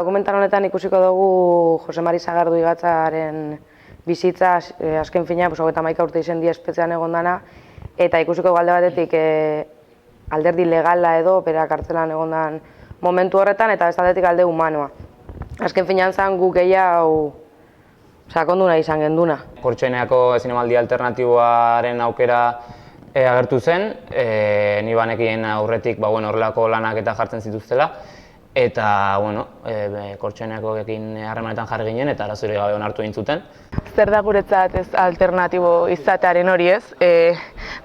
Dokumental honetan ikusiko dugu Jose Mari Sagardui Gatzaren bizitza, azken fina, 31 urte izen dia espetxean egon dana, eta ikusiko alde batetik alderdi legala edo, bera kartzelan egon dan momentu horretan, eta bestaldetik alde humanoa. Azken finan zen guk gehiago sakondu nahi izan genduna. Kortxoineako zinemaldi alternatiboaren aukera agertu zen, ni banekien aurretik horrelako lanak eta jartzen zituztela, eta Kortxoineakoekin harremanetan jarri ginen eta arazorik gabe onartu egin zuten. Zer da guretzat ez alternatibo izatearen hori ez?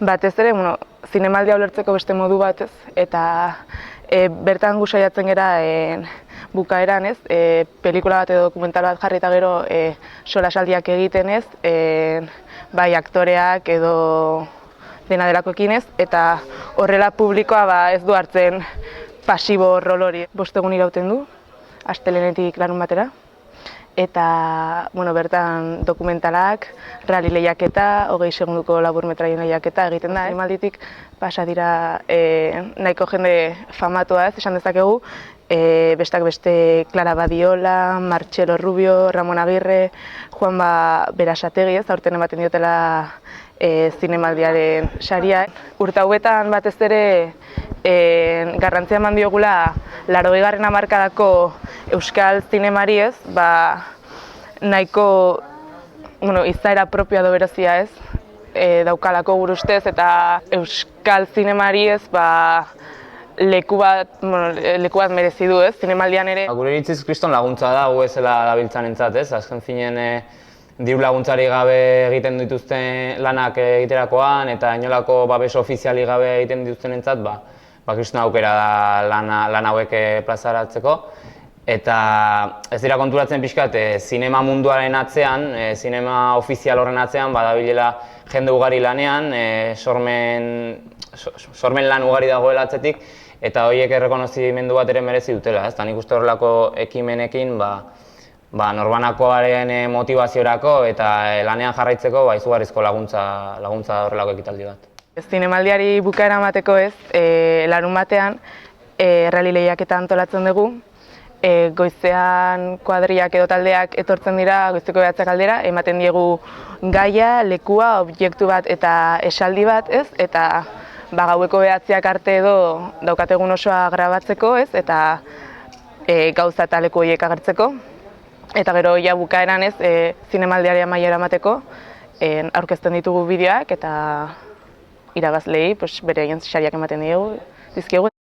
Batez ere, zinemaldia ulertzeko beste modu bat ez, eta bertan gu saiatzen gera bukaeran ez, pelikula bat edo dokumental bat jarri eta gero solasaldiak egiten ez, bai aktoreak edo dena delakoekin ez, eta horrela publikoa ez du hartzen pasibo rol hori. 5 egun irauten du, astelehenetik larun batera. Eta bertan dokumentalak, rally lehiaketa, 20 segunduko laburmetraien lehiaketa egiten da. Zinemalditik pasa dira nahiko jende famatua ez, esan dezakegu. Bestak beste Clara Badiola, Martxelo Rubio, Ramon Agirre, Juan Berasategi ez, aurten ematen diotela zinemaldiaren saria. Urte hauetan batez ere garrantzia eman diogula 80. hamarkadako euskal zinemari ez, nahiko izaera propioa edo berezia ez, daukalako gure ustez, eta euskal zinemari ez, leku bat merezi du ez, zinemaldian ere. Gure iritziz kriston laguntza da gu ezela dabiltzan entzat ez, azken finen diru laguntzari gabe egiten dituzten lanak egiterakoan eta inolako babes ofiziali gabe egiten dituzten entzat, kriston aukera da lan hauek plazaratzeko. Eta ez dira konturatzen pixkat, zinema munduaren atzean, zinema ofizial horren atzean, badabilela jende ugari lanean, sormen lan ugari dagoela atzetik, eta horiek errekonozimendu bat ere merezi dutela. Nik uste horrelako ekimenekin norbanakoaren motivaziorako eta lanean jarraitzeko izugarrizko laguntza horrelako ekitaldi bat. Zinemaldiari bukaera emateko ez, larun batean rally lehiaketa antolatzen dugu. Goizean kuadriak edo taldeak etortzen dira goizeko 9 aldera, ematen diegu gaia, lekua, objektu bat eta esaldi bat ez, eta gaueko 9 arte edo daukategun osoa grabatzeko ez, eta gauza eta leku horiek agertzeko. Eta gero bukaeran ez, zinemaldiari amaiera emateko, aurkezten ditugu bideoak eta irabazleei bere sariak ematen dizkiegu.